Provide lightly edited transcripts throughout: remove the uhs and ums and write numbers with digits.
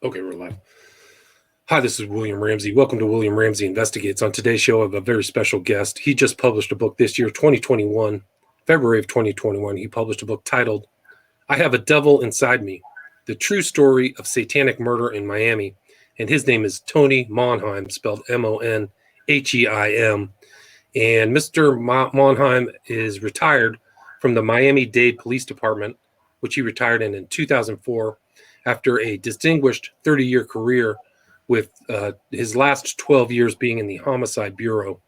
Okay, we're live. Hi, this is William Ramsey. Welcome to William Ramsey Investigates. On today's show, I have a very special guest. He just published a book this year, 2021, February of 2021. He published a book titled, I Have a Devil Inside Me, The True Story of Satanic Murder in Miami. And his name is Tony Monheim, spelled Monheim. And Mr. Monheim is retired from the Miami-Dade Police Department, which he retired in 2004 after a distinguished 30-year career with his last 12 years being in the Homicide Bureau.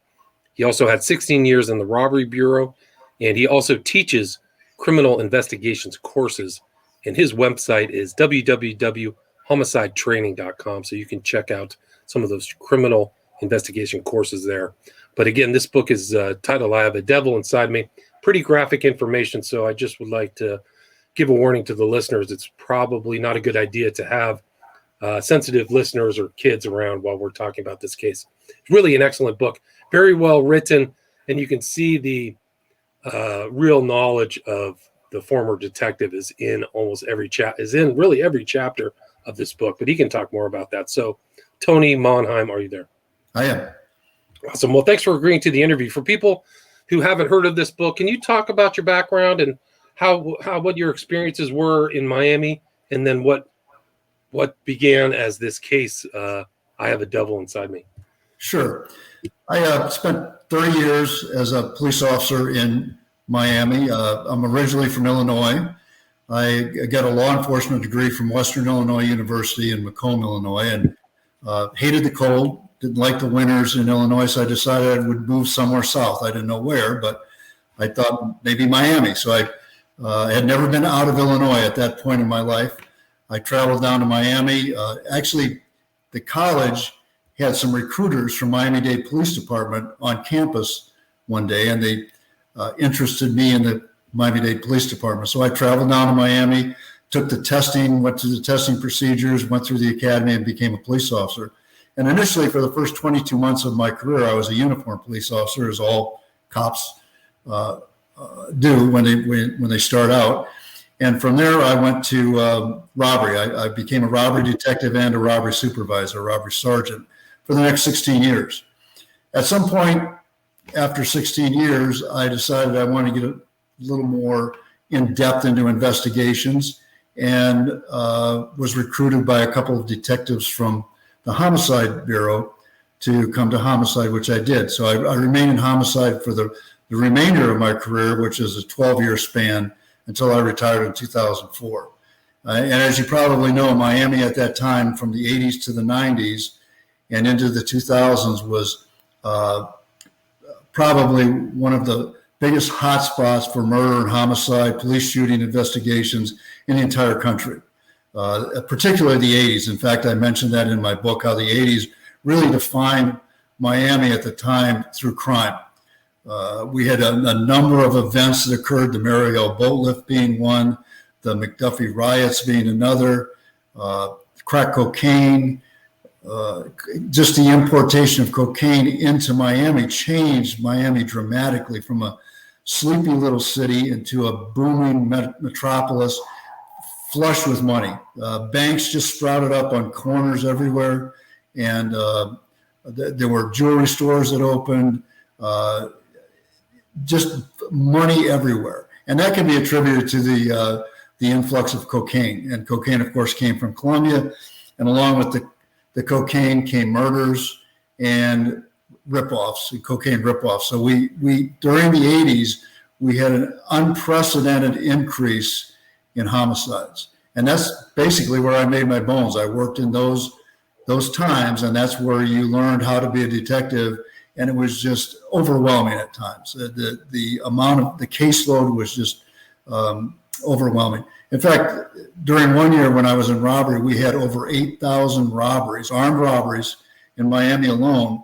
He also had 16 years in the Robbery Bureau, and he also teaches criminal investigations courses. And his website is www.homicidetraining.com, so you can check out some of those criminal investigation courses there. But again, this book is titled, I Have a Devil Inside Me. Pretty graphic information, so I just would like to give a warning to the listeners. It's probably not a good idea to have sensitive listeners or kids around while we're talking about this case. It's really an excellent book, very well written, and you can see the real knowledge of the former detective is in almost every every chapter of this book, but he can talk more about that. So, Tony Monheim, are you there? I am. Awesome. Well, thanks for agreeing to the interview. For people who haven't heard of this book, can you talk about your background and what your experiences were in Miami, and then what began as this case, I Have a Devil Inside Me? Sure. I spent 30 years as a police officer in Miami. I'm originally from Illinois. I got a law enforcement degree from Western Illinois University in Macomb, Illinois, and hated the cold, didn't like the winters in Illinois, so I decided I would move somewhere south. I didn't know where, but I thought maybe Miami. So I had never been out of Illinois at that point in my life. I traveled down to Miami. Actually, the college had some recruiters from Miami-Dade Police Department on campus one day, and they interested me in the Miami-Dade Police Department. So I traveled down to Miami, took the testing, went through the testing procedures, went through the academy, and became a police officer. And initially, for the first 22 months of my career, I was a uniformed police officer, as all cops do when they start out. And from there, I went to robbery. I became a robbery detective and a robbery supervisor, a robbery sergeant, for the next 16 years. At some point after 16 years, I decided I wanted to get a little more in-depth into investigations, and was recruited by a couple of detectives from the Homicide Bureau to come to Homicide, which I did. So I remained in Homicide for the remainder of my career, which is a 12-year span, until I retired in 2004. And as you probably know, Miami at that time, from the 80s to the 90s and into the 2000s, was probably one of the biggest hotspots for murder and homicide, police shooting investigations in the entire country, particularly the 80s. In fact, I mentioned that in my book, how the 80s really defined Miami at the time through crime. We had a number of events that occurred, the Mariel boat lift being one, the McDuffie riots being another, crack cocaine, just the importation of cocaine into Miami changed Miami dramatically from a sleepy little city into a booming metropolis flush with money. Banks just sprouted up on corners everywhere, and there were jewelry stores that opened, just money everywhere. And that can be attributed to the influx of cocaine. And cocaine, of course, came from Colombia. And along with the cocaine came murders and ripoffs, cocaine ripoffs. So we during the 80s, we had an unprecedented increase in homicides. And that's basically where I made my bones. I worked in those times, and that's where you learned how to be a detective. And it was just overwhelming at times. The amount of the caseload was just overwhelming. In fact, during one year when I was in robbery, we had over 8,000 robberies, armed robberies in Miami alone,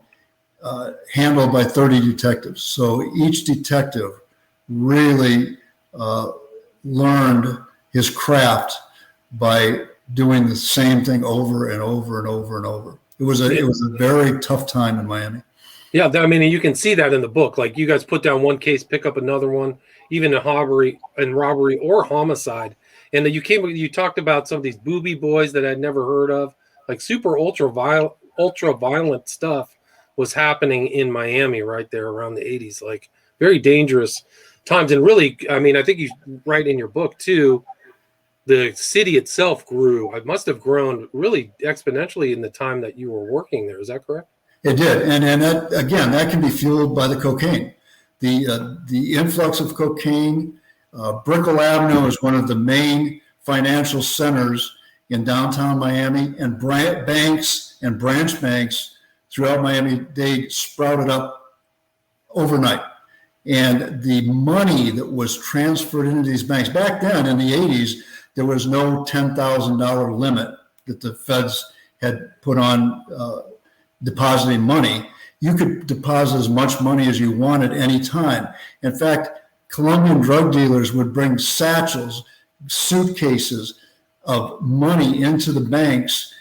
handled by 30 detectives. So each detective really learned his craft by doing the same thing over and over and over and over. It was a very tough time in Miami. Yeah, I mean, you can see that in the book. Like, you guys put down one case, pick up another one, even in robbery or homicide. And then you talked about some of these booby boys that I'd never heard of. like super ultra violent stuff was happening in Miami right there around the 80s, like very dangerous times. And really, I mean, I think you write in your book too, the city itself grew. It must have grown really exponentially in the time that you were working there. Is that correct? It did, and that, again, that can be fueled by the cocaine, the influx of cocaine. Brickell Avenue is one of the main financial centers in downtown Miami, and banks and branch banks throughout Miami, they sprouted up overnight. And the money that was transferred into these banks back then in the 80s, there was no $10,000 limit that the feds had put on depositing money. You could deposit as much money as you wanted any time. In fact, Colombian drug dealers would bring satchels, suitcases of money into the banks,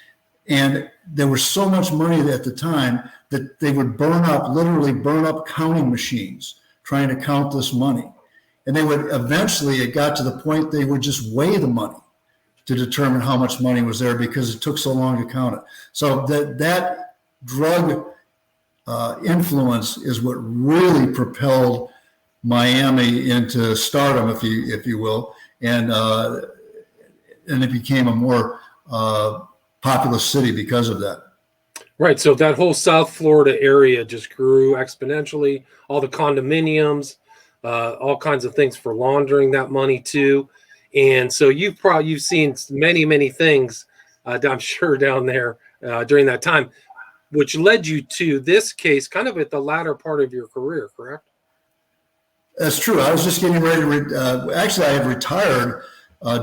and there was so much money at the time that they would literally burn up counting machines trying to count this money. And they would eventually, it got to the point they would just weigh the money to determine how much money was there because it took so long to count it. So that drug influence is what really propelled Miami into stardom, if you will, and it became a more populous city because of that. Right. So that whole South Florida area just grew exponentially. All the condominiums, all kinds of things for laundering that money too. And so you've seen many things, I'm sure, down there during that time, which led you to this case kind of at the latter part of your career, correct? That's true. I was just getting ready to, actually, I had retired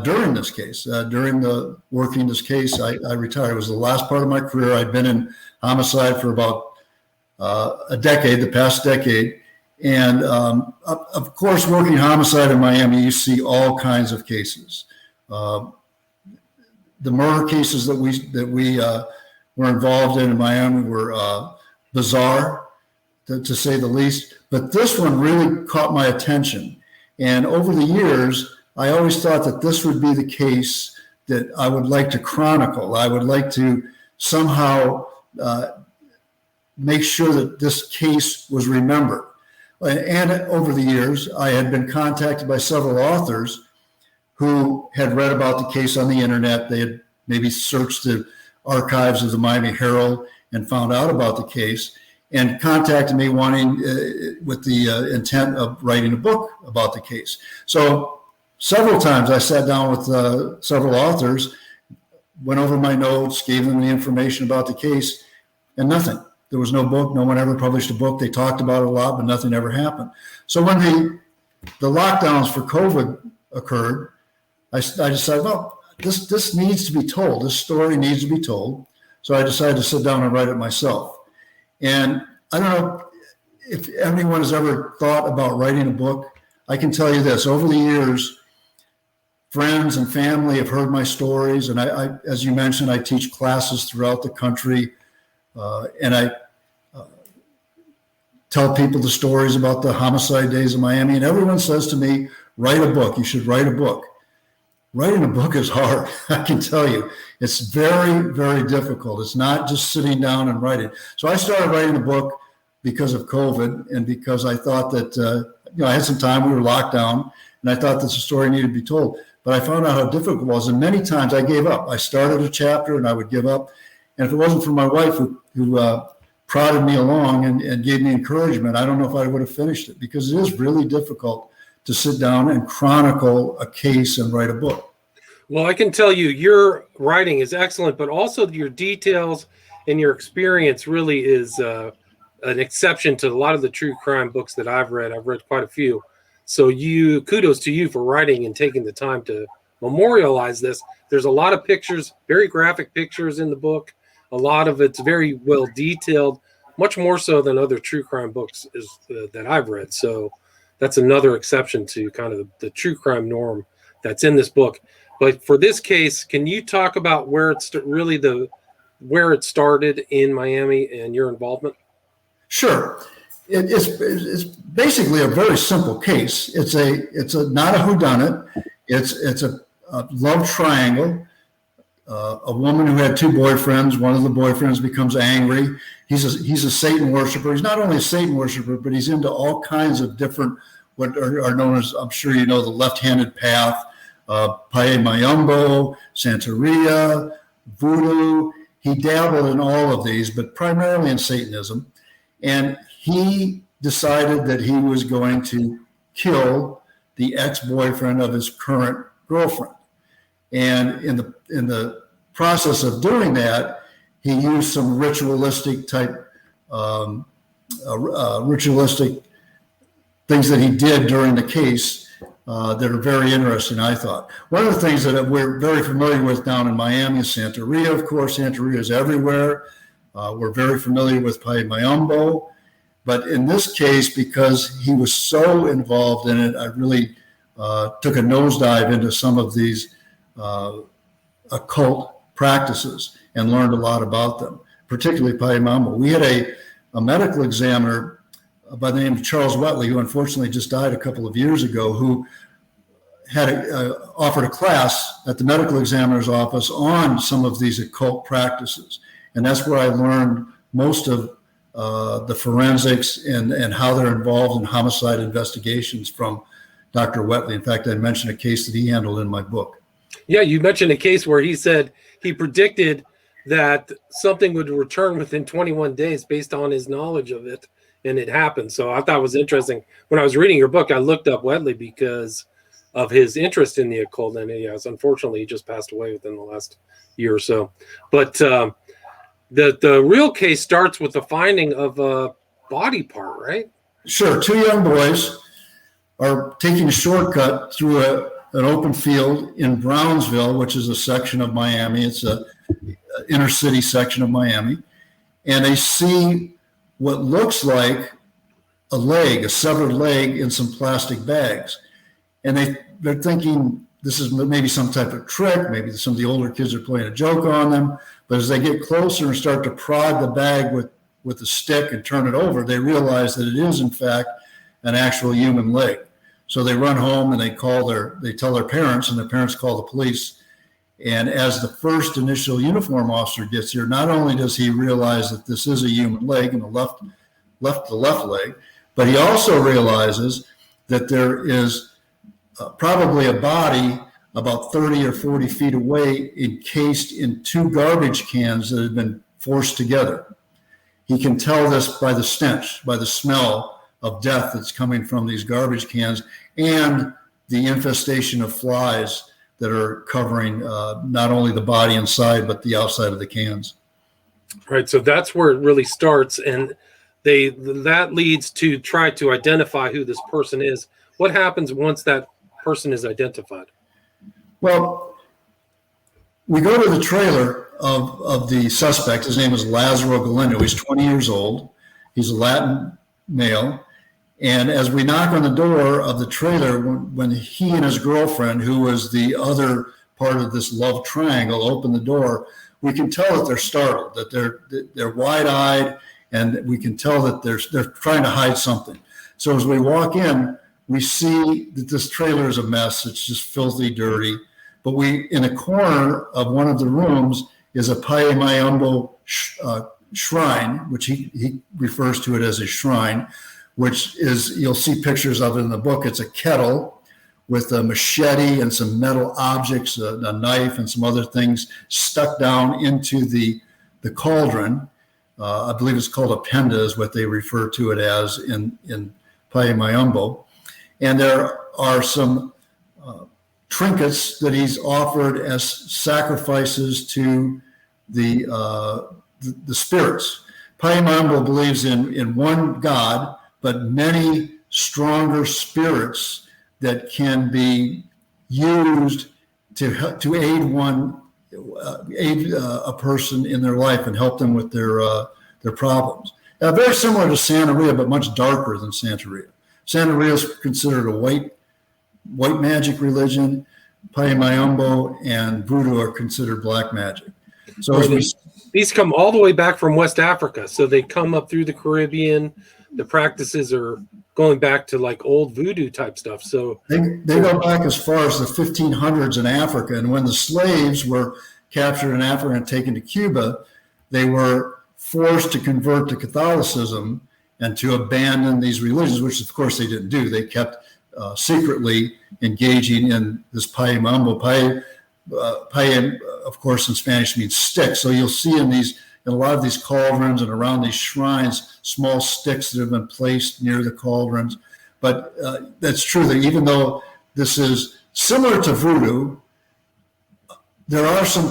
during this case. During the working this case, I retired. It was the last part of my career. I'd been in homicide for about a decade, the past decade. And of course, working homicide in Miami, you see all kinds of cases. The murder cases that we were involved in Miami were bizarre, to say the least. But this one really caught my attention. And over the years, I always thought that this would be the case that I would like to chronicle. I would like to somehow make sure that this case was remembered. And over the years, I had been contacted by several authors who had read about the case on the internet. They had maybe searched the archives of the Miami Herald and found out about the case and contacted me wanting with the intent of writing a book about the case. So several times I sat down with several authors, went over my notes, gave them the information about the case, and nothing. There was no book. No one ever published a book. They talked about it a lot, but nothing ever happened. So when the lockdowns for COVID occurred, I decided, well, this needs to be told. This story needs to be told. So I decided to sit down and write it myself. And I don't know if anyone has ever thought about writing a book. I can tell you this: over the years, friends and family have heard my stories, and I as you mentioned, I teach classes throughout the country. And I tell people the stories about the homicide days of Miami, and everyone says to me, write a book. You should write a book. Writing a book is hard. I can tell you. It's very, very difficult. It's not just sitting down and writing. So I started writing a book because of COVID and because I thought that, I had some time. We were locked down, and I thought that the story needed to be told. But I found out how difficult it was, and many times I gave up. I started a chapter, and I would give up. And if it wasn't for my wife who prodded me along and gave me encouragement, I don't know if I would have finished it, because it is really difficult to sit down and chronicle a case and write a book. Well, I can tell you your writing is excellent, but also your details and your experience really is an exception to a lot of the true crime books that I've read. I've read quite a few. So kudos to you for writing and taking the time to memorialize this. There's a lot of pictures, very graphic pictures in the book. A lot of it's very well detailed, much more so than other true crime books that I've read. So that's another exception to kind of the true crime norm that's in this book. But for this case, can you talk about where it started in Miami and your involvement? Sure. It's basically a very simple case. It's not a whodunit. It's a love triangle. a woman who had two boyfriends. One of the boyfriends becomes angry. He's a Satan worshiper. He's not only a Satan worshiper, but he's into all kinds of different, what are known as, I'm sure you know, the left-handed path, Pae Mayumbo, Santeria, Voodoo. He dabbled in all of these, but primarily in Satanism. And he decided that he was going to kill the ex-boyfriend of his current girlfriend. And in the process of doing that, he used some ritualistic things that he did during the case that are very interesting, I thought. One of the things that we're very familiar with down in Miami is Santeria. Of course, Santeria is everywhere. We're very familiar with Pae Mayumbo. But in this case, because he was so involved in it, I really took a nosedive into some of these occult practices and learned a lot about them, particularly Pae Mayumbo. We had a medical examiner by the name of Charles Wetley, who unfortunately just died a couple of years ago, who had offered a class at the medical examiner's office on some of these occult practices. And that's where I learned most of the forensics and how they're involved in homicide investigations from Dr. Wetley. In fact, I mentioned a case that he handled in my book. Yeah, you mentioned a case where he said he predicted that something would return within 21 days based on his knowledge of it, and it happened. So I thought it was interesting. When I was reading your book, I looked up Wetley because of his interest in the occult, and unfortunately, he just passed away within the last year or so. But the real case starts with the finding of a body part, right? Sure. Two young boys are taking a shortcut through an open field in Brownsville, which is a section of Miami. It's a inner city section of Miami. And they see what looks like a severed leg in some plastic bags. And they're thinking this is maybe some type of trick. Maybe some of the older kids are playing a joke on them. But as they get closer and start to prod the bag with a stick and turn it over, they realize that it is, in fact, an actual human leg. So they run home and they tell their parents, and their parents call the police. And as the first initial uniform officer gets here, not only does he realize that this is a human leg and the left leg, but he also realizes that there is probably a body about 30 or 40 feet away, encased in two garbage cans that have been forced together. He can tell this by the stench, by the smell of death that's coming from these garbage cans, and the infestation of flies that are covering not only the body inside, but the outside of the cans. Right. So that's where it really starts. And that leads to try to identify who this person is. What happens once that person is identified? Well, we go to the trailer of the suspect. His name is Lazaro Galindo. He's 20 years old. He's a Latin male. And as we knock on the door of the trailer, when he and his girlfriend, who was the other part of this love triangle, open the door, we can tell that they're startled, that they're wide-eyed, and we can tell that they're trying to hide something. So as we walk in, we see that this trailer is a mess. It's just filthy dirty. But in a corner of one of the rooms is a Pae Mayumbo shrine, which he refers to it as a shrine, which is, you'll see pictures of it in the book. It's a kettle with a machete and some metal objects, a knife and some other things stuck down into the cauldron. I believe it's called a penda is what they refer to it as in Pae Mayumbo. And there are some trinkets that he's offered as sacrifices to the spirits. Pae Mayumbo believes in one God, but many stronger spirits that can be used to aid a person in their life and help them with their problems. Very similar to Santeria, but much darker than Santeria. Santeria is considered a white magic religion. Pae Mayumbo and Voodoo are considered black magic. So these come all the way back from West Africa. So they come up through the Caribbean. The practices are going back to like old voodoo type stuff. So they go back as far as the 1500s in Africa. And when the slaves were captured in Africa and taken to Cuba, they were forced to convert to Catholicism and to abandon these religions, which of course they didn't do. They kept secretly engaging in this paye mambo. Paye, of course, in Spanish means stick. So you'll see in a lot of these cauldrons and around these shrines, small sticks that have been placed near the cauldrons. But that's true that even though this is similar to voodoo, there are some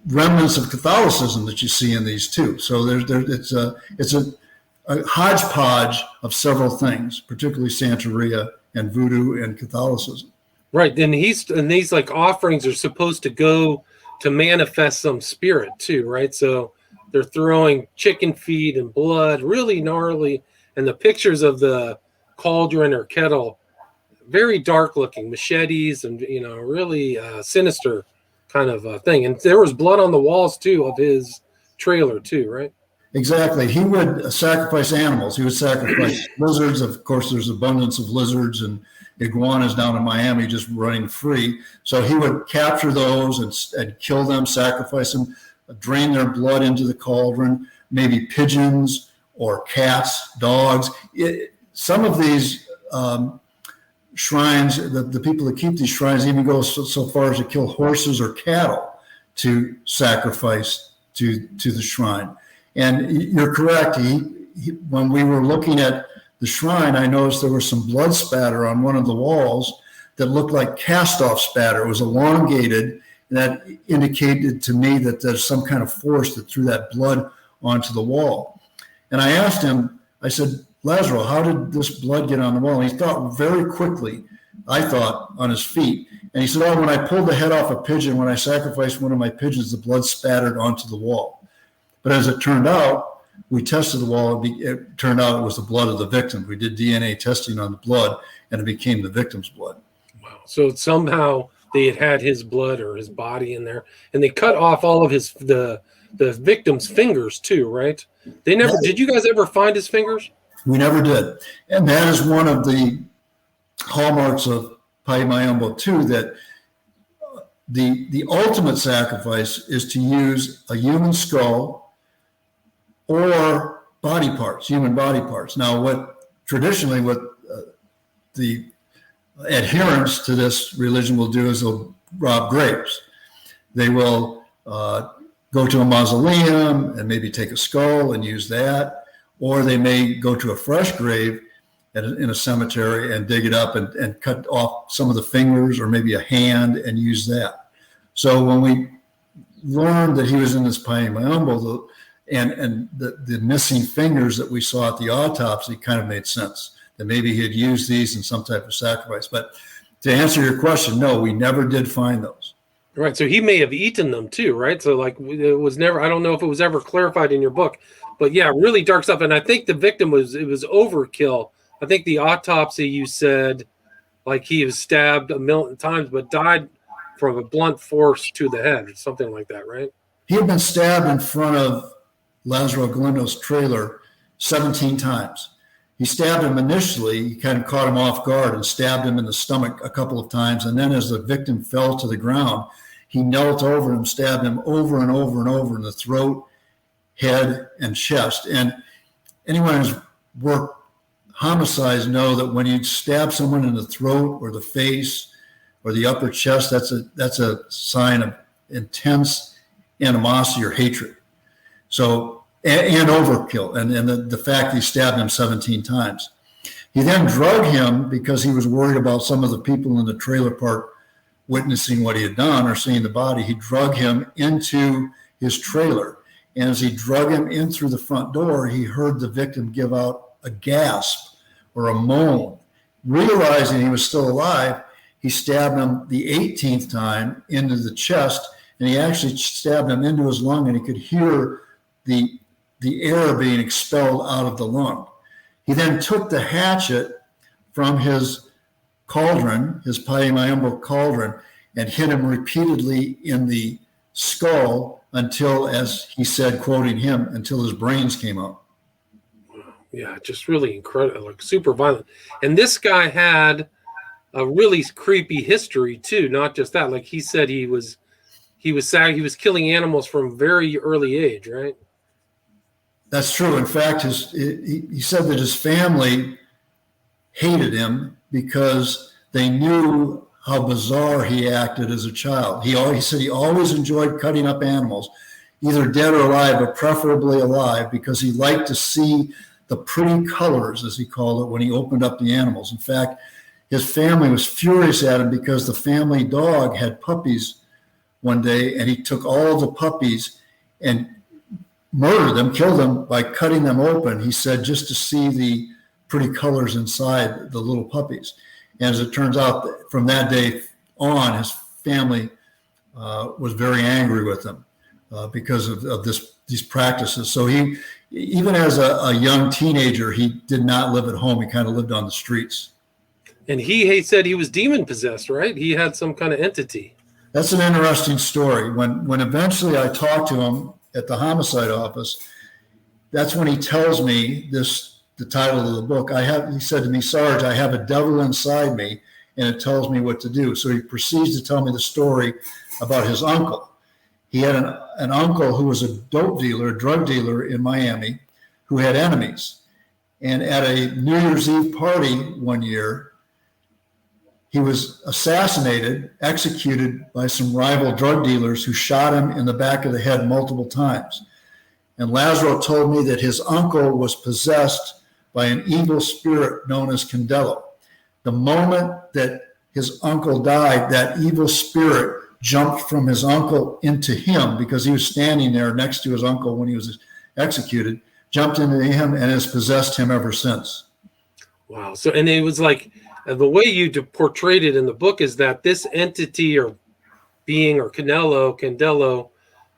remnants of Catholicism that you see in these too. So it's a hodgepodge of several things, particularly Santeria and voodoo and Catholicism. Right, and these like offerings are supposed to go to manifest some spirit too, right? So they're throwing chicken feet and blood, really gnarly, and the pictures of the cauldron or kettle, very dark looking, machetes and really sinister kind of thing. And there was blood on the walls too of his trailer too, right? Exactly. He would sacrifice animals. He would sacrifice lizards. Of course, there's abundance of lizards and iguanas down in Miami just running free. So he would capture those and kill them, sacrifice them, drain their blood into the cauldron, maybe pigeons or cats, dogs. Some of these shrines, the people that keep these shrines even go so far as to kill horses or cattle to sacrifice to the shrine. And you're correct. When we were looking at the shrine, I noticed there was some blood spatter on one of the walls that looked like cast-off spatter. It was elongated, and that indicated to me that there's some kind of force that threw that blood onto the wall. And I asked him, I said, Lazaro, how did this blood get on the wall? And he thought very quickly, I thought, on his feet. And he said, when I pulled the head off a pigeon, when I sacrificed one of my pigeons, the blood spattered onto the wall. But as it turned out, we tested the wall. It turned out it was the blood of the victim. We did DNA testing on the blood, and it became the victim's blood. Wow. So somehow they had his blood or his body in there, and they cut off all of the victim's fingers too, right? They never did. You guys ever find his fingers? We never did. And that is one of the hallmarks of Paye Mayombo too, that the ultimate sacrifice is to use a human skull or body parts, human body parts. Now, what the adherents to this religion will do is they'll rob graves. They will go to a mausoleum and maybe take a skull and use that, or they may go to a fresh grave in a cemetery and dig it up and cut off some of the fingers or maybe a hand and use that. So when we learned that he was in this Paye Mayombo, and the missing fingers that we saw at the autopsy kind of made sense, that maybe he had used these in some type of sacrifice. But to answer your question, no, we never did find those. Right. So he may have eaten them too, right? So like it was never, I don't know if it was ever clarified in your book, but yeah, really dark stuff. And I think the victim was overkill. I think the autopsy, you said like he was stabbed a million times, but died from a blunt force to the head, something like that, right? He had been stabbed in front of Lazaro Galindo's trailer 17 times. He stabbed him initially. He kind of caught him off guard and stabbed him in the stomach a couple of times. And then as the victim fell to the ground, he knelt over him, stabbed him over and over and over in the throat, head, and chest. And anyone who's worked homicides know that when you stab someone in the throat or the face or the upper chest, that's a sign of intense animosity or hatred. So, and overkill, and the fact that he stabbed him 17 times. He then drugged him because he was worried about some of the people in the trailer park witnessing what he had done or seeing the body. He drugged him into his trailer. And as he drug him in through the front door, he heard the victim give out a gasp or a moan. Realizing he was still alive, he stabbed him the 18th time into the chest, and he actually stabbed him into his lung, and he could hear the air being expelled out of the lung. He then took the hatchet from his cauldron, his Paye Mayombo cauldron, and hit him repeatedly in the skull until, as he said, quoting him, until his brains came out. Yeah, just really incredible, like super violent. And this guy had a really creepy history too, not just that. Like he said he he was killing animals from very early age, right? That's true. In fact, he said that his family hated him because they knew how bizarre he acted as a child. He said he always enjoyed cutting up animals, either dead or alive, but preferably alive, because he liked to see the pretty colors, as he called it, when he opened up the animals. In fact, his family was furious at him because the family dog had puppies one day, and he took all of the puppies and murdered them, killed them by cutting them open, he said, just to see the pretty colors inside the little puppies. And as it turns out, from that day on, his family was very angry with him because of these practices. So he, even as a young teenager, he did not live at home. He kind of lived on the streets. And he said he was demon possessed, right? He had some kind of entity. That's an interesting story. When eventually I talked to him at the homicide office, that's when he tells me the title of the book. He said to me, Sarge, I have a devil inside me, and it tells me what to do. So he proceeds to tell me the story about his uncle. He had an uncle who was a dope dealer, a drug dealer in Miami, who had enemies. And at a New Year's Eve party one year, he was assassinated, executed by some rival drug dealers who shot him in the back of the head multiple times. And Lazaro told me that his uncle was possessed by an evil spirit known as Candelo. The moment that his uncle died, that evil spirit jumped from his uncle into him, because he was standing there next to his uncle when he was executed, jumped into him and has possessed him ever since. Wow. So, and it was like, the way you portrayed it in the book is that this entity or being or Candelo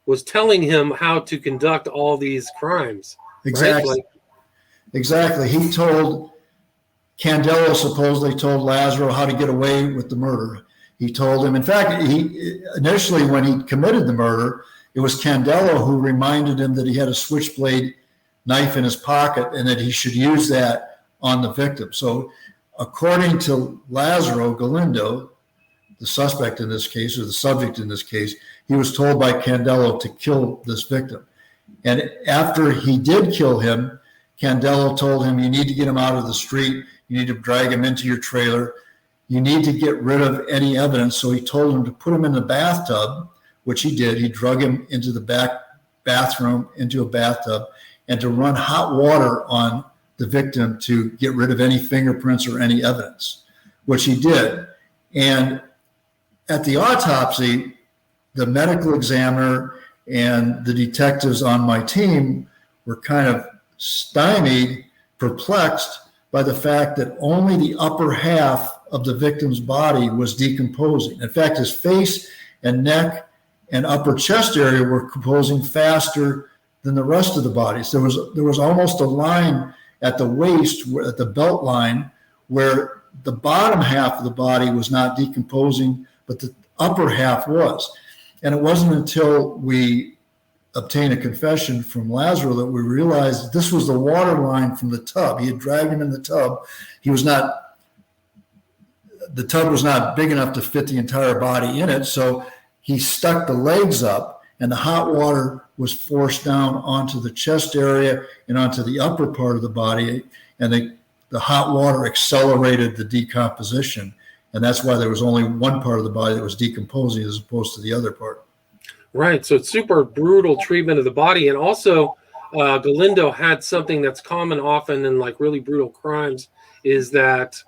was telling him how to conduct all these crimes. Exactly. Right? Exactly. He told Candelo, supposedly told Lazaro how to get away with the murder. He told him, in fact, initially when he committed the murder, it was Candelo who reminded him that he had a switchblade knife in his pocket and that he should use that on the victim. So according to Lazaro Galindo, the suspect in this case, or the subject in this case, he was told by Candelo to kill this victim. And after he did kill him, Candelo told him, you need to get him out of the street. You need to drag him into your trailer. You need to get rid of any evidence. So he told him to put him in the bathtub, which he did. He drug him into the back bathroom, into a bathtub, and to run hot water on the victim to get rid of any fingerprints or any evidence, which he did. And at the autopsy, the medical examiner and the detectives on my team were kind of stymied, perplexed by the fact that only the upper half of the victim's body was decomposing. In fact, his face and neck and upper chest area were composing faster than the rest of the body. So there was almost a line at the waist, at the belt line, where the bottom half of the body was not decomposing, but the upper half was. And it wasn't until we obtained a confession from Lazaro that we realized this was the water line from the tub. He had dragged him in the tub. The tub was not big enough to fit the entire body in it, so he stuck the legs up, and the hot water was forced down onto the chest area and onto the upper part of the body, and the hot water accelerated the decomposition, and that's why there was only one part of the body that was decomposing as opposed to the other part. Right, so it's super brutal treatment of the body, and also Galindo had something that's common often in like really brutal crimes, is that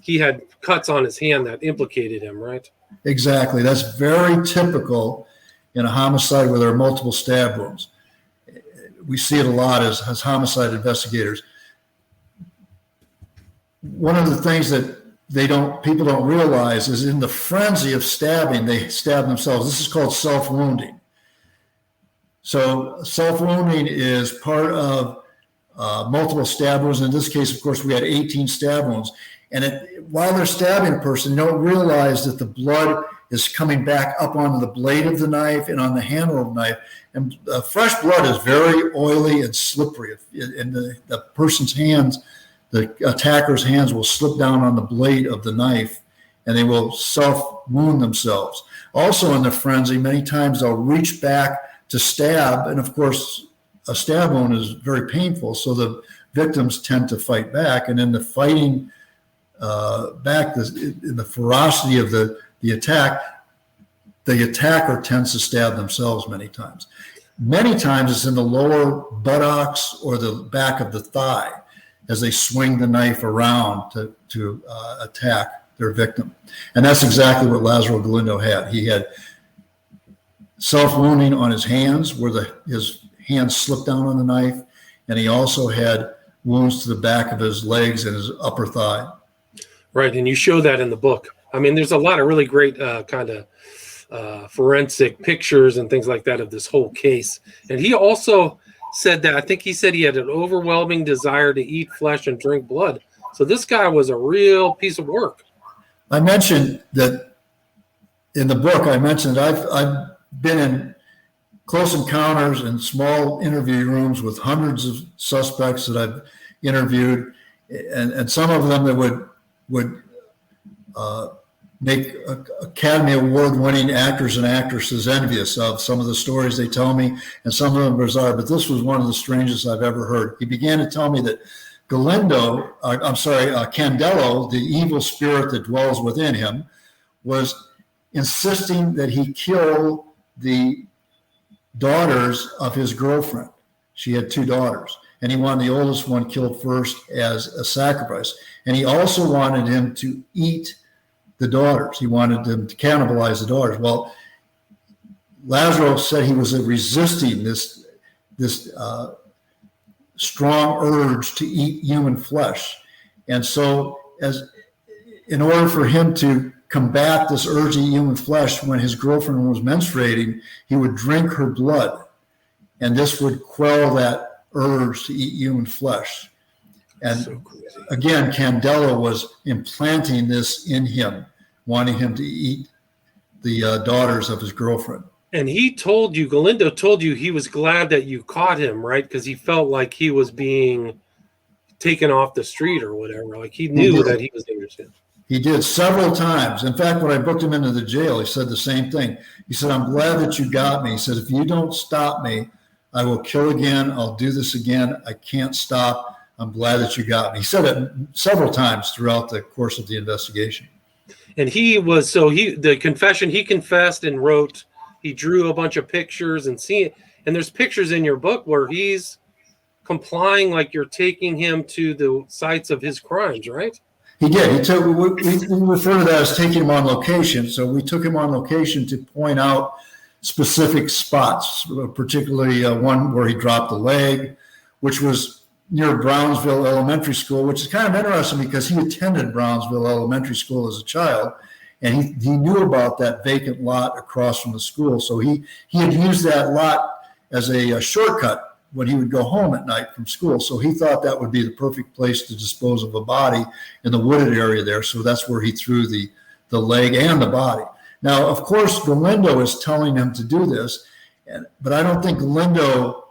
he had cuts on his hand that implicated him, right? Exactly. That's very typical in a homicide where there are multiple stab wounds. We see it a lot as homicide investigators. One of the things that people don't realize is in the frenzy of stabbing, they stab themselves. This is called self-wounding. So self-wounding is part of multiple stab wounds. In this case, of course, we had 18 stab wounds. And while they're stabbing a person, they don't realize that the blood is coming back up onto the blade of the knife and on the handle of the knife. And fresh blood is very oily and slippery. And the person's hands, the attacker's hands will slip down on the blade of the knife and they will self-wound themselves. Also in the frenzy, many times they'll reach back to stab. And of course, a stab wound is very painful. So the victims tend to fight back. And in the fighting back, in the ferocity of the attack, the attacker tends to stab themselves many times. Many times it's in the lower buttocks or the back of the thigh as they swing the knife around to attack their victim. And that's exactly what Lazaro Galindo had. He had self-wounding on his hands where his hands slipped down on the knife, and he also had wounds to the back of his legs and his upper thigh. Right, and you show that in the book. I mean, there's a lot of really great kind of forensic pictures and things like that of this whole case. And he also said that, I think he said he had an overwhelming desire to eat flesh and drink blood. So this guy was a real piece of work. I mentioned that in the book, I mentioned I've been in close encounters and small interview rooms with hundreds of suspects that I've interviewed, and some of them that would make Academy Award-winning actors and actresses envious of some of the stories they tell me, and some of them are bizarre, but this was one of the strangest I've ever heard. He began to tell me that Candelo, the evil spirit that dwells within him, was insisting that he kill the daughters of his girlfriend. She had 2 daughters, and he wanted the oldest one killed first as a sacrifice. And he also wanted him to eat the daughters. He wanted them to cannibalize the daughters. Well, Lazaro said he was resisting this strong urge to eat human flesh. And so in order for him to combat this urge to eat human flesh, when his girlfriend was menstruating, he would drink her blood. And this would quell that urge to eat human flesh. And so again, Candelo was implanting this in him, wanting him to eat the daughters of his girlfriend. And Galindo told you he was glad that you caught him, right? Because he felt like he was being taken off the street or whatever. Like he knew that he was dangerous. He did several times. In fact, when I booked him into the jail, he said the same thing. He said, "I'm glad that you got me." He said, "If you don't stop me, I will kill again. I'll do this again. I can't stop. I'm glad that you got me." He said it several times throughout the course of the investigation. And the confession, he confessed and wrote, he drew a bunch of pictures and there's pictures in your book where he's complying, like you're taking him to the sites of his crimes, right? He did. We refer to that as taking him on location. So we took him on location to point out specific spots, particularly one where he dropped a leg, which was near Brownsville Elementary School, which is kind of interesting because he attended Brownsville Elementary School as a child, and he knew about that vacant lot across from the school. So he had used that lot as a shortcut when he would go home at night from school. So he thought that would be the perfect place to dispose of a body in the wooded area there. So that's where he threw the leg and the body. Now, of course, Galindo is telling him to do this, but I don't think Galindo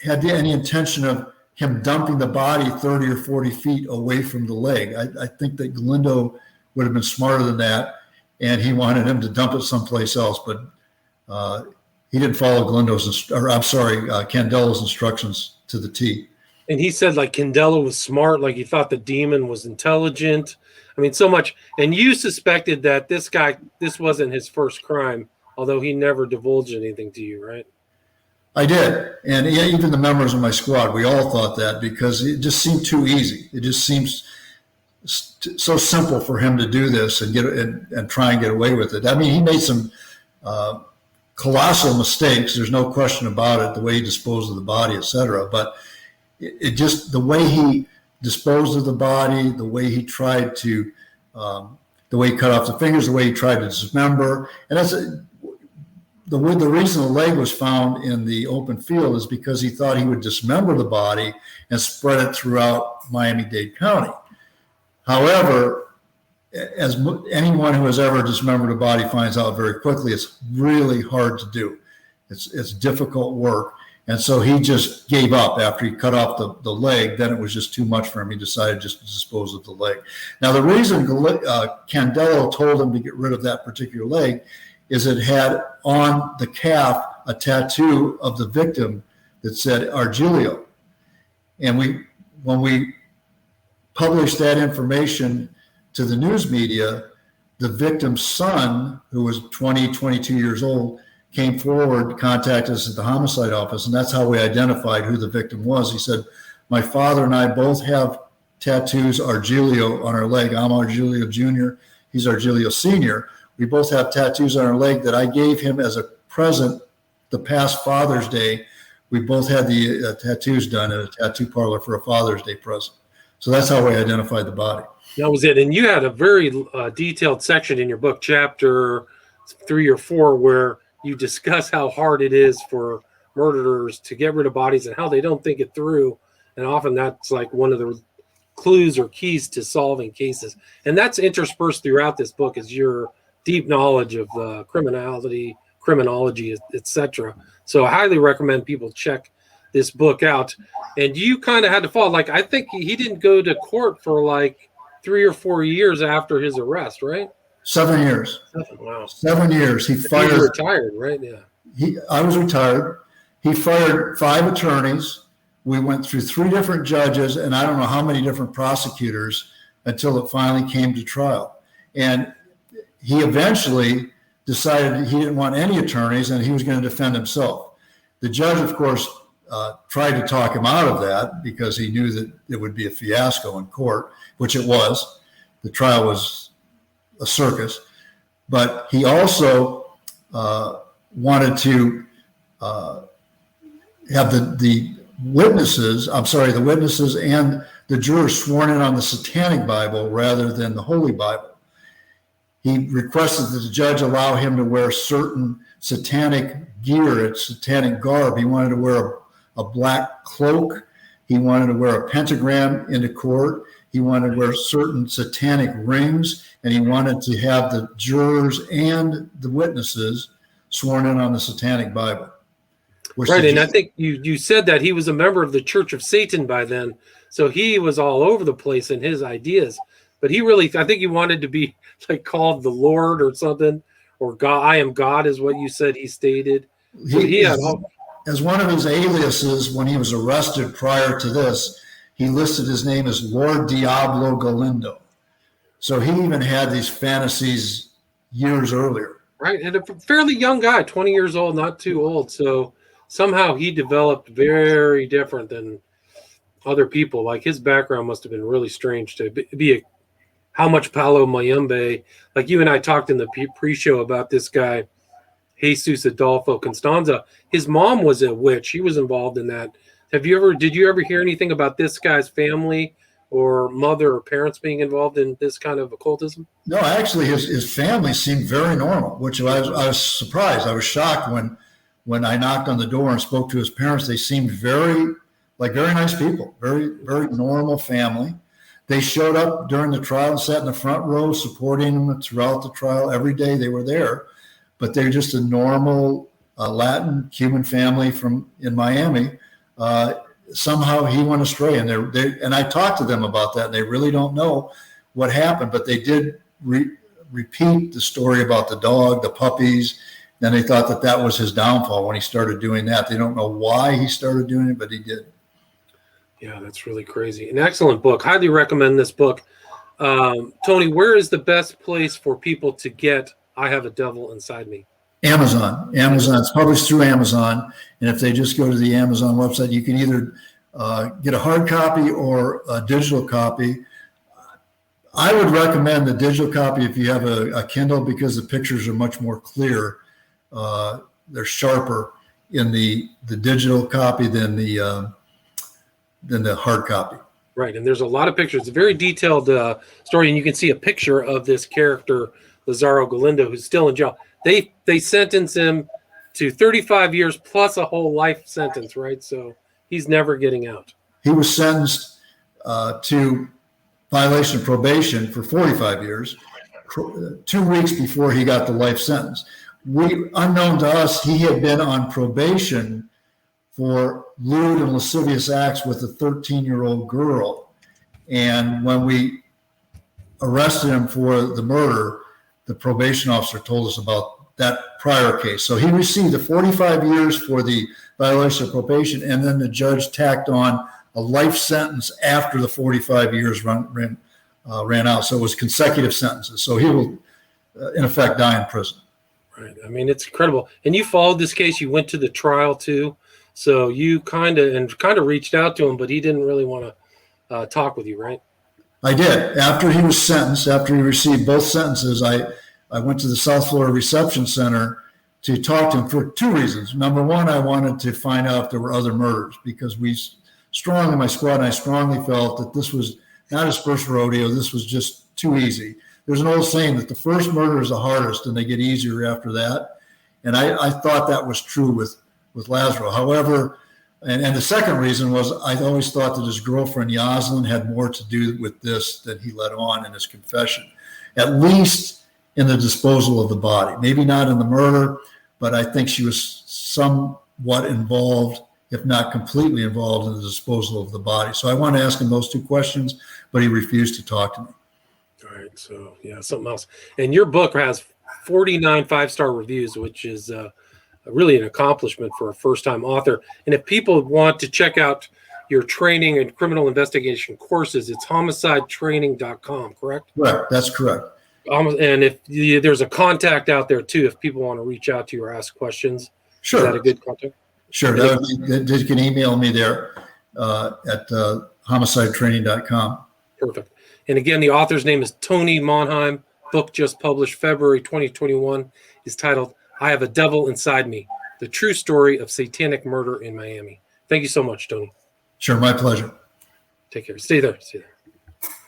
had any intention of him dumping the body 30 or 40 feet away from the leg. I think that Galindo would have been smarter than that, and he wanted him to dump it someplace else, but he didn't follow Candelo's instructions to the T. And he said like Candelo was smart, like he thought the demon was intelligent. I mean, so much. And you suspected that this wasn't his first crime, although he never divulged anything to you, right? I did. And even the members of my squad, we all thought that because it just seemed too easy. It just seems so simple for him to do this and try and get away with it. I mean, he made some colossal mistakes. There's no question about it, the way he disposed of the body, et cetera. But it just, the way he disposed of the body, the way he tried to, the way he cut off the fingers, the way he tried to dismember. And that's the reason the leg was found in the open field is because he thought he would dismember the body and spread it throughout Miami-Dade County. However, as anyone who has ever dismembered a body finds out very quickly, it's really hard to do. It's difficult work. And so he just gave up after he cut off the leg. Then it was just too much for him. He decided just to dispose of the leg. Now, the reason Candelo told him to get rid of that particular leg is it had on the calf a tattoo of the victim that said Argilio. And when we published that information to the news media, the victim's son, who was 22 years old, came forward, contacted us at the homicide office, and that's how we identified who the victim was. He said, my father and I both have tattoos, Argilio, on our leg. I'm Argilio Jr., he's Argilio Sr. We both have tattoos on our leg that I gave him as a present the past Father's Day. We both had the tattoos done at a tattoo parlor for a Father's Day present. So that's how we identified the body. That was it. And you had a very detailed section in your book, chapter 3 or 4, where you discuss how hard it is for murderers to get rid of bodies and how they don't think it through. And often that's like one of the clues or keys to solving cases. And that's interspersed throughout this book is your deep knowledge of criminology, etc. So I highly recommend people check this book out. And you kind of had to fall. Like, I think he didn't go to court for like 3 or 4 years after his arrest, right? 7 years. Wow. 7 years. He fired. You were retired, right? Yeah. I was retired. He fired 5 attorneys. We went through 3 different judges and I don't know how many different prosecutors until it finally came to trial. And he eventually decided he didn't want any attorneys and he was going to defend himself. The judge, of course, tried to talk him out of that because he knew that it would be a fiasco in court, which it was. The trial was a circus, but he also wanted to have the witnesses and the jurors sworn in on the Satanic Bible rather than the Holy Bible. He requested that the judge allow him to wear certain satanic gear, satanic garb. He wanted to wear a black cloak. He wanted to wear a pentagram into court. He wanted to wear certain satanic rings, and he wanted to have the jurors and the witnesses sworn in on the Satanic Bible. Right, and I think you said that he was a member of the Church of Satan by then, so he was all over the place in his ideas. But he really, I think he wanted to be like called the Lord or something, or God. I am God is what you said he stated. So he had all. As one of his aliases, when he was arrested prior to this, he listed his name as Lord Diablo Galindo. So he even had these fantasies years earlier. Right, and a fairly young guy, 20 years old, not too old. So somehow he developed very different than other people. Like his background must have been really strange to be how much Palo Mayombe. Like you and I talked in the pre-show about this guy, Jesus Adolfo Constanza. His mom was a witch. He was involved in that. Did you ever hear anything about this guy's family or mother or parents being involved in this kind of occultism? No, actually his family seemed very normal, which I was surprised. I was shocked when I knocked on the door and spoke to his parents. They seemed very nice people, very, very normal family. They showed up during the trial and sat in the front row supporting him throughout the trial. Every day they were there, but they're just a normal Latin Cuban family in Miami. Somehow he went astray, and and I talked to them about that, and they really don't know what happened, but they did repeat the story about the dog, the puppies. Then they thought that was his downfall when he started doing that. They don't know why he started doing it, but he did. Yeah, that's really crazy. An excellent book. Highly recommend this book. Tony, where is the best place for people to get I Have a Devil Inside Me? Amazon. It's published through Amazon. And if they just go to the Amazon website, you can either get a hard copy or a digital copy. I would recommend the digital copy if you have a Kindle because the pictures are much more clear. They're sharper in the digital copy than the hard copy. Right. And there's a lot of pictures. It's a very detailed story. And you can see a picture of this character, Lazaro Galindo, who's still in jail. They sentenced him to 35 years plus a whole life sentence, right? So he's never getting out. He was sentenced to violation of probation for 45 years, 2 weeks before he got the life sentence. Unknown to us, he had been on probation for lewd and lascivious acts with a 13-year-old girl. And when we arrested him for the murder, the probation officer told us about that prior case. So he received 45 years for the violation of probation, and then the judge tacked on a life sentence after the 45 years ran out. So it was consecutive sentences. So he will, in effect, die in prison. Right. I mean, it's incredible. And you followed this case. You went to the trial too. So you kind of reached out to him, but he didn't really want to talk with you, right? I did. After he was sentenced, after he received both sentences, I went to the South Florida Reception Center to talk to him for two reasons. Number one, I wanted to find out if there were other murders, because my squad and I strongly felt that this was not his first rodeo. This was just too easy. There's an old saying that the first murder is the hardest and they get easier after that. And I thought that was true with Lazaro. However, and the second reason was I always thought that his girlfriend Yoslyn had more to do with this than he let on in his confession, at least in the disposal of the body. Maybe not in the murder, but I think she was somewhat involved, if not completely involved, in the disposal of the body. So I wanted to ask him those two questions, but he refused to talk to me. All right. So, yeah, something else. And your book has 49 5-star reviews, which is really an accomplishment for a first-time author. And if people want to check out your training and criminal investigation courses, it's homicidetraining.com, correct? Right. That's correct. And if there's a contact out there too, if people want to reach out to you or ask questions, sure. Is that a good contact? Sure. You can email me there at homicidetraining.com. Perfect. And again, the author's name is Tony Monheim. Book just published February 2021 is titled I Have a Devil Inside Me, the true story of satanic murder in Miami. Thank you so much, Tony. Sure. My pleasure. Take care. Stay there.